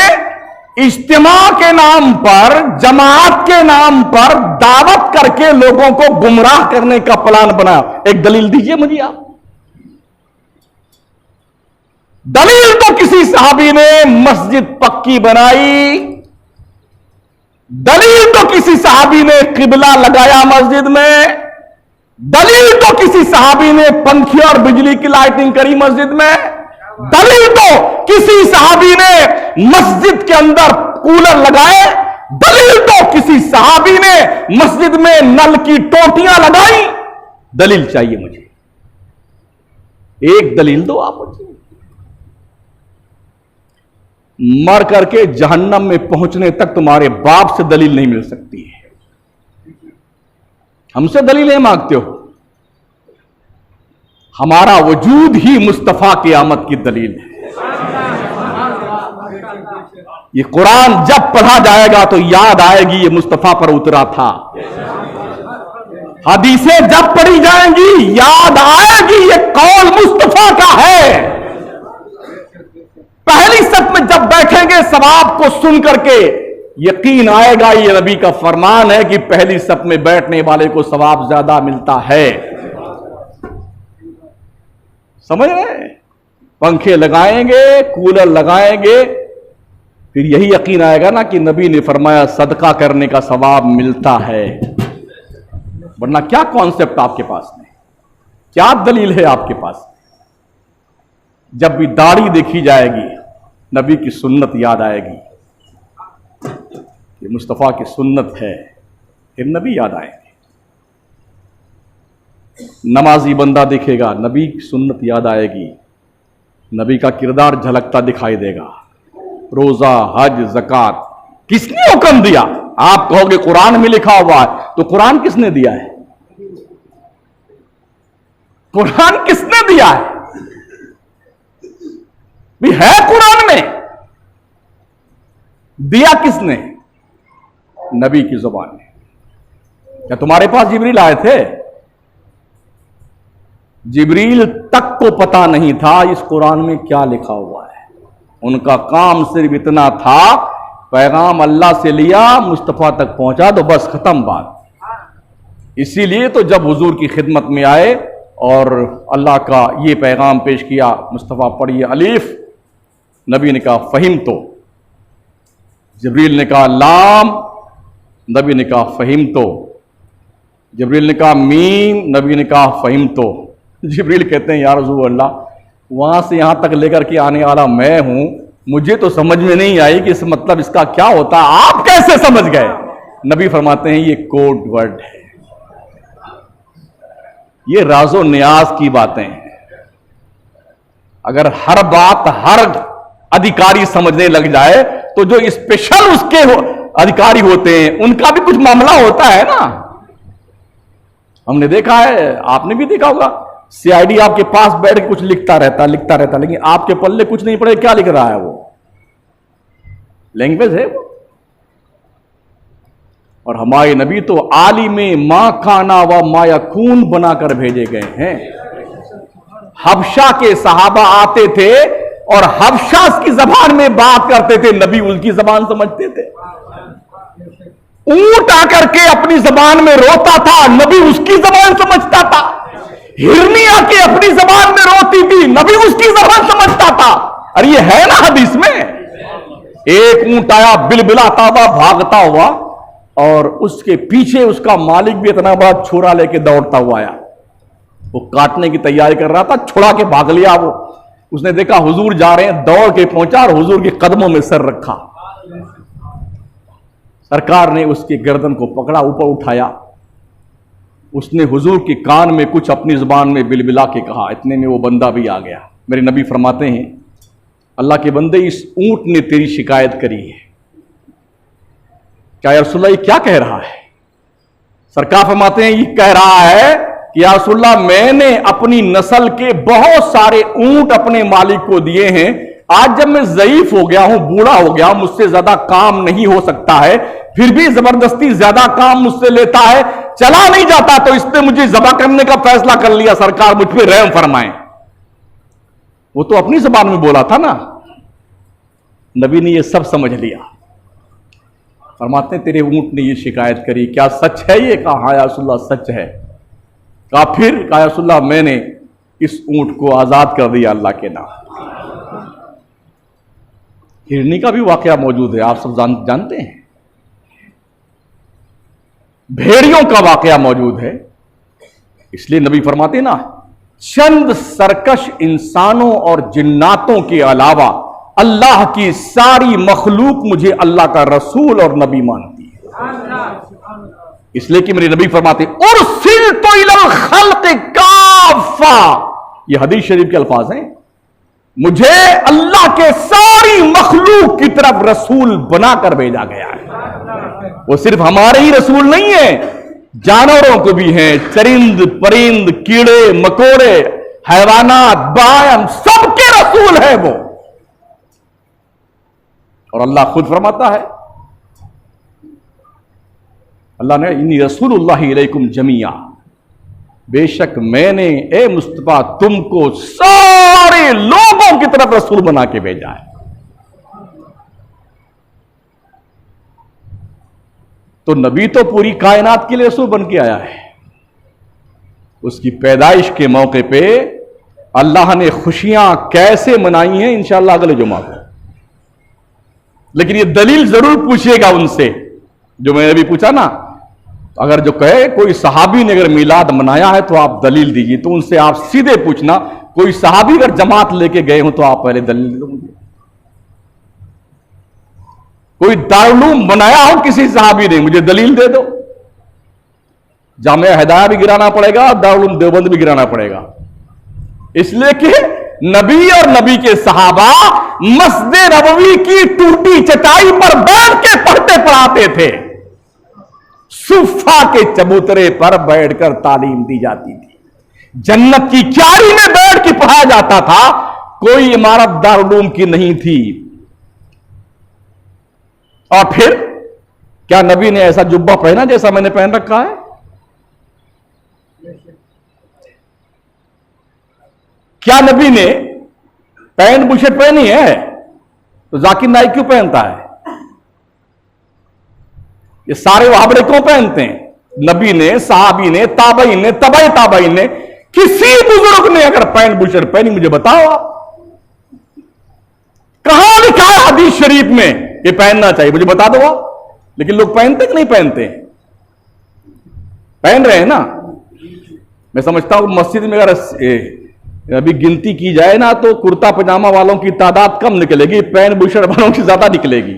इज्तिमा के नाम पर, जमात के नाम पर दावत करके लोगों को गुमराह करने का प्लान बनाया। एक दलील दीजिए मुझे आप। दलील तो किसी सहाबी ने मस्जिद पक्की बनाई, दलील तो किसी सहाबी ने किबला लगाया मस्जिद में, दलील तो किसी सहाबी ने पंखे और बिजली की लाइटिंग करी मस्जिद में, दलील तो किसी सहाबी ने मस्जिद के अंदर कूलर लगाए, दलील तो किसी सहाबी ने मस्जिद में नल की टोटियां लगाई। दलील चाहिए मुझे, एक दलील दो आप मुझे। मर करके जहन्नम में पहुंचने तक तुम्हारे बाप से दलील नहीं मिल सकती है। हमसे दलीलें मांगते हो? हमारा वजूद ही मुस्तफा की आमद की दलील है। ये कुरान जब पढ़ा जाएगा तो याद आएगी ये मुस्तफा पर उतरा था। हदीसें जब पढ़ी जाएंगी याद आएगी ये कौल मुस्तफा का है। पहली सफ में जब बैठेंगे सवाब को सुन करके यकीन आएगा ये नबी का फरमान है कि पहली सफ में बैठने वाले को सवाब ज्यादा मिलता है। समझ रहे? पंखे लगाएंगे, कूलर लगाएंगे, फिर यही यकीन आएगा ना कि नबी ने फरमाया सदका करने का सवाब मिलता है। वरना क्या कॉन्सेप्ट आपके पास में, क्या दलील है आपके पास? जब भी दाढ़ी देखी जाएगी नबी की सुन्नत याद आएगी, ये मुस्तफा की सुन्नत है, फिर नबी याद आएंगे। नमाजी बंदा दिखेगा, नबी की सुन्नत याद आएगी, नबी का किरदार झलकता दिखाई देगा। रोजा, हज, ज़कात किसने हुक्म दिया? आप कहोगे कुरान में लिखा हुआ है, तो कुरान किसने दिया है? कुरान किसने दिया है? भी है कुरान में, दिया किसने? नबी की जुबान ने। क्या तुम्हारे पास जिब्रील आए थे? जिब्रील तक को पता नहीं था इस कुरान में क्या लिखा हुआ है। उनका काम सिर्फ इतना था, पैगाम अल्लाह से लिया, मुस्तफा तक पहुंचा, तो बस खत्म बात। इसीलिए तो जब हुजूर की खिदमत में आए और अल्लाह का ये पैगाम पेश किया, मुस्तफा पढ़िए अलीफ, नबी ने कहा फहिम तो, जिब्रील ने कहा लाम, नबी ने कहा फहिम तो, जिब्रील ने कहा मीम, नबी ने कहा फहिम तो। जिब्रील कहते हैं या रसूल अल्लाह, वहां से यहां तक लेकर के आने वाला मैं हूं, मुझे तो समझ में नहीं आई कि इस मतलब इसका क्या होता, आप कैसे समझ गए? नबी फरमाते हैं ये कोड वर्ड है, ये राजो नियाज की बातें हैं। अगर हर बात हर अधिकारी समझने लग जाए तो जो स्पेशल उसके अधिकारी होते हैं उनका भी कुछ मामला होता है ना। हमने देखा है, आपने भी देखा होगा, सीआईडी आपके पास बैठ के कुछ लिखता रहता, लेकिन आपके पल्ले कुछ नहीं पड़े, क्या लिख रहा है वो? लैंग्वेज है वो। और हमारे नबी तो आलिमे मा खाना व मायकून बनाकर भेजे गए हैं। हबशा के सहाबा आते थे और हबशा की जबान में बात करते थे, नबी उनकी जबान समझते थे। ऊंट आकर के अपनी जबान में रोता था, नबी उसकी जबान समझता था। हिरनी आके अपनी जबान में रोती थी, नबी उसकी जबान समझता था। अरे ये है ना हदीस में। एक ऊंट आया बिलबिलाता हुआ, भागता हुआ, और उसके पीछे उसका मालिक भी इतना बड़ा छोरा लेके दौड़ता हुआ आया। वो काटने की तैयारी कर रहा था, छुड़ा के भाग लिया वो। उसने देखा हुजूर जा रहे हैं, दौड़ के पहुंचा और हुजूर के कदमों में सर रखा। सरकार ने उसकी गर्दन को पकड़ा, ऊपर उठाया। उसने हुजूर के कान में कुछ अपनी जुबान में बिलबिला के कहा। इतने में वो बंदा भी आ गया। मेरे नबी फरमाते हैं, अल्लाह के बंदे, इस ऊंट ने तेरी शिकायत करी है। क्या या रसूलल्लाह ये क्या कह रहा है? सरकार फरमाते हैं, ये कह रहा है कि या रसूलल्लाह मैंने अपनी नस्ल के बहुत सारे ऊंट अपने मालिक को दिए हैं। आज जब मैं ज़ईफ हो गया हूं, बूढ़ा हो गया, मुझसे ज्यादा काम नहीं हो सकता है, फिर भी जबरदस्ती ज्यादा काम मुझसे लेता है, चला नहीं जाता, तो इसने मुझे ज़बह करने का फैसला कर लिया। सरकार मुझ पर रहम फरमाएं। वो तो अपनी जबान में बोला था ना। नबी ने ये सब समझ लिया। फरमाते हैं, तेरे ऊंट ने ये शिकायत करी, क्या सच है ये? कहा हाँ या रसूलल्लाह सच है। कहा फिर? कहा या रसूलल्लाह मैंने इस ऊंट को आजाद कर दिया अल्लाह के नाम। हिरनी का भी वाकया मौजूद है, आप सब जानते हैं। भेड़ियों का वाकया मौजूद है। इसलिए नबी फरमाते ना, चंद सरकश इंसानों और जिन्नातों के अलावा अल्लाह की सारी मखलूक मुझे अल्लाह का रसूल और नबी मानती है। इसलिए कि मेरे नबी फरमाते, उर्सिलतु इलल खल्क़ काफ़ा, ये हदीस शरीफ के अल्फाज हैं, मुझे अल्लाह के सारी मखलूक की तरफ रसूल बनाकर भेजा गया है। वो सिर्फ हमारे ही रसूल नहीं है, जानवरों को भी हैं, चरिंद परिंद, कीड़े मकोड़े, हैवानात, बायम, सबके रसूल है वो। और अल्लाह खुद फरमाता है, अल्लाह ने, इन्नी रसूलुल्लाहि इलैकुम जमिया, बेशक मैंने ए मुस्तफा तुमको सारे लोगों की तरफ रसूल बना के भेजा है। तो नबी तो पूरी कायनात के लिए रसूल बन के आया है। उसकी पैदाइश के मौके पे अल्लाह ने खुशियां कैसे मनाई हैं इंशाअल्लाह अगले जुमा को। लेकिन ये दलील जरूर पूछिएगा उनसे, जो मैंने अभी पूछा ना, अगर जो कहे कोई सहाबी ने अगर मिलाद मनाया है तो आप दलील दीजिए, तो उनसे आप सीधे पूछना, कोई सहाबी अगर जमात लेके गए हो तो आप पहले दलील दो मुझे। कोई दारुलूम बनाया हो किसी सहाबी ने, मुझे दलील दे दो। जामिया हिदाया भी गिराना पड़ेगा, दारुल देवबंद भी गिराना पड़ेगा। इसलिए कि नबी और नबी के सहाबा मस्जिद नबवी की टूटी चटाई पर बैठ के पढ़ते पढ़ाते थे। सुफा के चबूतरे पर बैठकर तालीम दी जाती थी। जन्नत की क्यारी में बैठ के पढ़ाया जाता था। कोई इमारत दारुल की नहीं थी। और फिर क्या नबी ने ऐसा जुब्बा पहना जैसा मैंने पहन रखा है? क्या नबी ने पैंट बुशर्ट पहनी है? तो जाकिर नाइक क्यों पहनता है? ये सारे वहाबड़े क्यों पहनते हैं? नबी ने, सहाबी ने, ताबईन ने, तबाई ताबईन ने, किसी बुजुर्ग ने अगर पैंट बुशर्ट पहनी, मुझे बताओ आप। कहां लिखा है हदीस शरीफ में ये पहनना चाहिए? मुझे बता दो आप। लेकिन लोग पहनते कि नहीं पहनते? पहन रहे हैं ना। मैं समझता हूं मस्जिद में अगर अभी गिनती की जाए ना तो कुर्ता पजामा वालों की तादाद कम निकलेगी, पैंट बुशर्ट वालों की ज्यादा निकलेगी।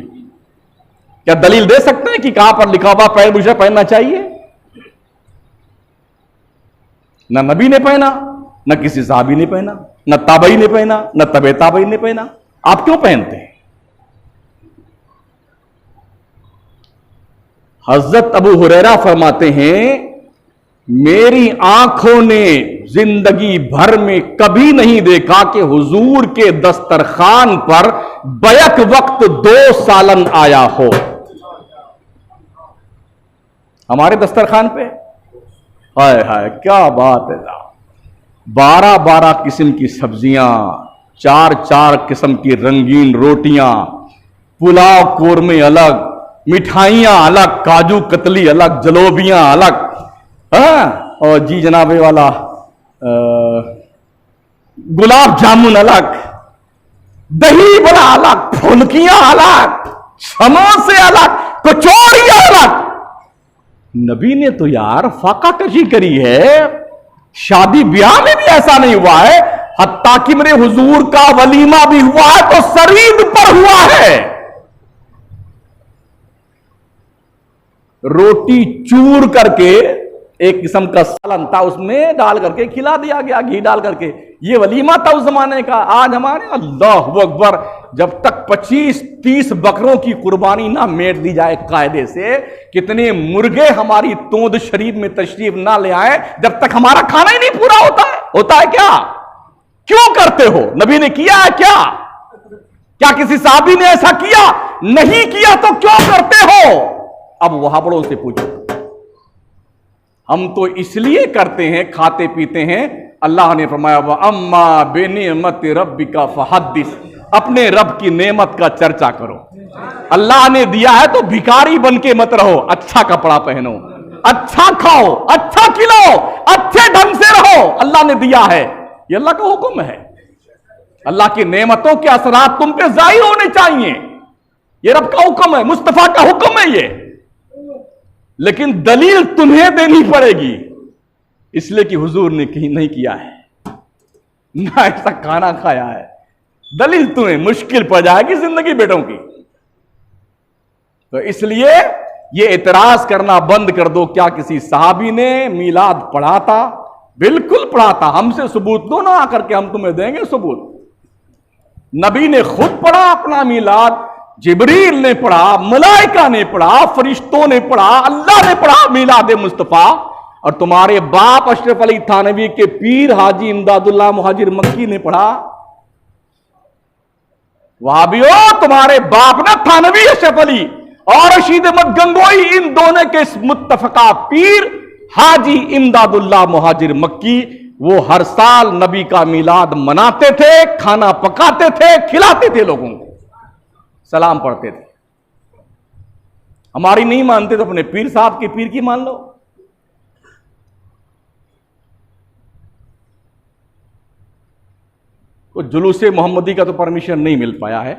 क्या दलील दे सकते हैं कि कहां पर लिखा हुआ पैंट बुशर्ट पहनना चाहिए? ना नबी ने पहना, न किसी साहबी ने पहना, न ताबई ने पहना, न तबे ताबई ने पहना। आप क्यों पहनते हैं? हजरत अबू हुरैरा फरमाते हैं, मेरी आंखों ने जिंदगी भर में कभी नहीं देखा कि हुजूर के दस्तरखान पर बैक वक्त 2 सालन आया हो। हमारे दस्तरखान पे हाय हाय क्या बात है। 12-12 किस्म की सब्जियां, 4-4 किस्म की रंगीन रोटियां, पुलाव कोरमे अलग, मिठाइयां अलग, काजू कतली अलग, जलोबियां अलग, और जी जनाबे वाला गुलाब जामुन अलग, दही बड़ा अलग, फुल्कियां अलग, समोसे अलग, कचौड़ियां अलग। नबी ने तो यार फाका कशी करी है। शादी ब्याह में भी ऐसा नहीं हुआ है, हत्ता कि मेरे हुजूर का वलीमा भी हुआ है तो शरीद पर हुआ है। रोटी चूर करके एक किस्म का सालन था, उसमें डाल करके खिला दिया गया, घी डाल करके। ये वलीमा था उस जमाने का। आज हमारे अल्लाह अकबर, जब तक 25-30 बकरों की कुर्बानी ना मेट दी जाए कायदे से, कितने मुर्गे हमारी तोंद शरीफ में तशरीफ ना ले आए, जब तक हमारा खाना ही नहीं पूरा होता है क्या? क्यों करते हो? नबी ने किया है क्या? क्या किसी साहबी ने ऐसा किया? नहीं किया तो क्यों करते हो? अब वहाबड़ों से पूछो। हम तो इसलिए करते हैं, खाते पीते हैं। अल्लाह ने फरमाया व अम्मा बेनिमत रब्बिका फहद्दिस, अपने रब की नेमत का चर्चा करो। अल्लाह ने दिया है तो भिखारी बन के मत रहो। अच्छा कपड़ा पहनो, अच्छा खाओ, अच्छा खिलाओ, अच्छे ढंग से रहो। अल्लाह ने दिया है, ये अल्लाह का हुक्म है। अल्लाह की नेमतों के असरात तुम पे जाहिर होने चाहिए। ये रब का हुक्म है, मुस्तफा का हुक्म है ये। लेकिन दलील तुम्हें देनी पड़ेगी, इसलिए कि हुजूर ने कहीं नहीं किया है, ना ऐसा खाना खाया है। दलील तुम्हें मुश्किल पड़ जाएगी जिंदगी बेटों की। तो इसलिए ये एतराज करना बंद कर दो। क्या किसी साहबी ने मीलाद पढ़ा था? बिल्कुल पढ़ा था। हमसे सबूत दो ना आकर के, हम तुम्हें देंगे सबूत। नबी ने खुद पढ़ा अपना मीलाद, जिब्रील ने पढ़ा, मलाइका ने पढ़ा, फरिश्तों ने पढ़ा, अल्लाह ने पढ़ा मीलाद मुस्तफा। और तुम्हारे बाप अशरफ अली थानवी के पीर हाजी इमदादुल्लाह मुहाजिर मक्की ने पढ़ा। वहाबियो, तुम्हारे बाप ना थानवी अशरफ अली और रशीद अहमद गंगोई, इन दोनों के मुत्तफका पीर हाजी इमदादुल्लाह मुहाजिर मक्की, वो हर साल नबी का मीलाद मनाते थे, खाना पकाते थे, खिलाते थे लोगों को, सलाम पढ़ते थे। हमारी नहीं मानते तो अपने पीर साहब की पीर की मान लो। तो जुलूसे मोहम्मदी का तो परमिशन नहीं मिल पाया है,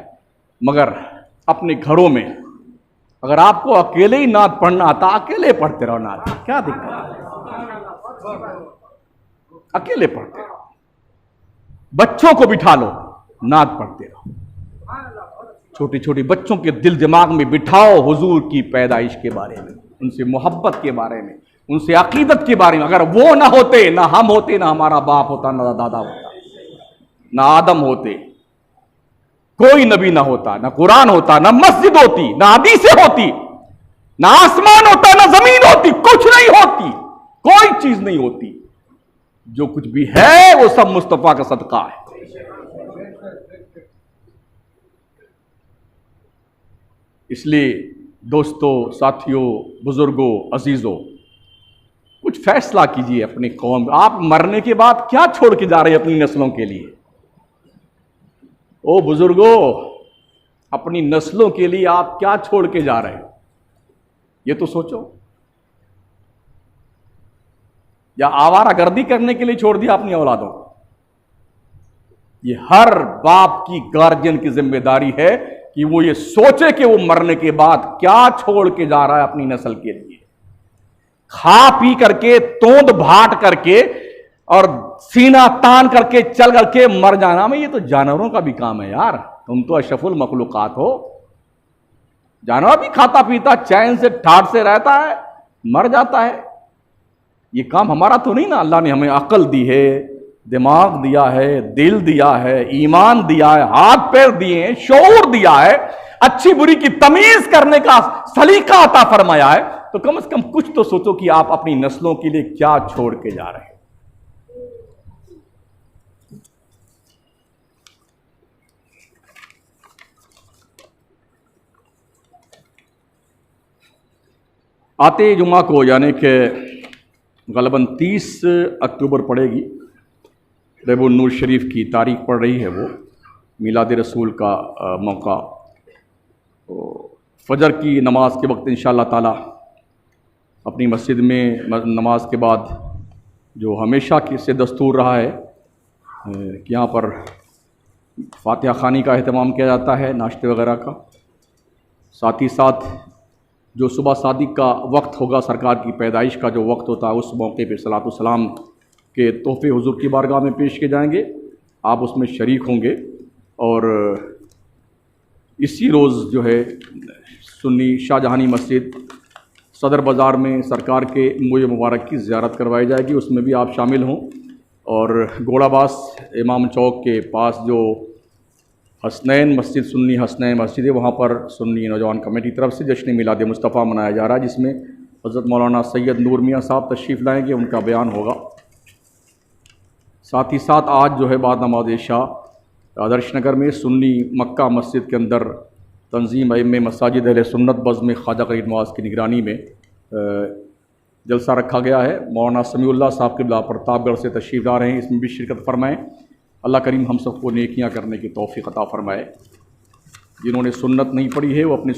मगर अपने घरों में अगर आपको अकेले ही नात पढ़ना आता, अकेले पढ़ते रहो नात, क्या दिक्कत है? अकेले पढ़ते रहो, बच्चों को बिठा लो, नात पढ़ते रहो। छोटी छोटी बच्चों के दिल दिमाग में बिठाओ हुजूर की पैदाइश के बारे में, उनसे मोहब्बत के बारे में, उनसे अकीदत के बारे में। अगर वो ना होते, ना हम होते, ना हमारा बाप होता, ना दादा होता, ना आदम होते, कोई नबी ना होता, ना कुरान होता, ना मस्जिद होती, ना हदीसें होती, ना आसमान होता, ना जमीन होती, कुछ नहीं होती, कोई चीज नहीं होती। जो कुछ भी है वो सब मुस्तफा का सदका है। इसलिए दोस्तों, साथियों, बुजुर्गों, अजीजों, कुछ फैसला कीजिए अपनी कौम। आप मरने के बाद क्या छोड़ के जा रहे हैं अपनी नस्लों के लिए? ओ बुजुर्गों, अपनी नस्लों के लिए आप क्या छोड़ के जा रहे हैं, ये तो सोचो। या आवारागर्दी करने के लिए छोड़ दिया अपनी औलादों को? ये हर बाप की, गार्जियन की जिम्मेदारी है कि वो ये सोचे कि वो मरने के बाद क्या छोड़ के जा रहा है अपनी नस्ल के लिए। खा पी करके, तोंद भाट करके और सीना तान करके चल करके मर जाना में, ये तो जानवरों का भी काम है यार। तुम तो अशरफुल मखलूकात हो। जानवर भी खाता पीता चैन से ठाठ से रहता है, मर जाता है। ये काम हमारा तो नहीं ना। अल्लाह ने हमें अकल दी है, दिमाग दिया है, दिल दिया है, ईमान दिया है, हाथ पैर दिए हैं, शऊर दिया है, अच्छी बुरी की तमीज करने का सलीका अता फरमाया है, तो कम से कम कुछ तो सोचो कि आप अपनी नस्लों के लिए क्या छोड़ के जा रहे हैं। आते जुमा को यानी कि गलबन 30 अक्टूबर पड़ेगी, रबीउन नूर शरीफ की तारीख पड़ रही है, वो मिलाद रसूल का मौका। तो फजर की नमाज के वक्त इंशाअल्लाह ताला अपनी मस्जिद में नमाज के बाद जो हमेशा से दस्तूर रहा है कि यहाँ पर फातिहा खानी का अहतमाम किया जाता है, नाश्ते वगैरह का। साथ ही साथ जो सुबह सादिक का वक्त होगा, सरकार की पैदाइश का जो वक्त होता है, उस मौके पर सलातो सलाम के तोहफे हुजूर की बारगाह में पेश किए जाएंगे, आप उसमें शरीक होंगे। और इसी रोज़ जो है सुन्नी शाहजहानी मस्जिद सदर बाज़ार में सरकार के मुए मुबारक की ज़ियारत करवाई जाएगी, उसमें भी आप शामिल हों। और गोड़ाबास इमाम चौक के पास जो हसनैन मस्जिद, सुन्नी हसनैन मस्जिद है, वहाँ पर सुन्नी नौजवान कमेटी तरफ से जश्न मिलाद मुस्तफ़ा मनाया जा रहा है, जिसमें हज़रत मौलाना सैयद नूर मियाँ साहब तशरीफ़ लाएँगे, उनका बयान होगा। साथ ही साथ आज जो है बाद नमाज इशा आदर्श नगर में सुन्नी मक्का मस्जिद के अंदर तंजीम में मसाजिद अहले सुन्नत बज़्म ख्वाजा फ़रीद नवाज़ की निगरानी में जलसा रखा गया है। मौलाना समीउल्लाह साहब क़िबला प्रतापगढ़ से तशरीफ़ ला रहे हैं, इसमें भी शिरकत फरमाएँ। अल्लाह करीम हम सबको नेकियां करने की तौफ़ीक़ अता फरमाए। जिन्होंने सुन्नत नहीं पढ़ी है वो अपनी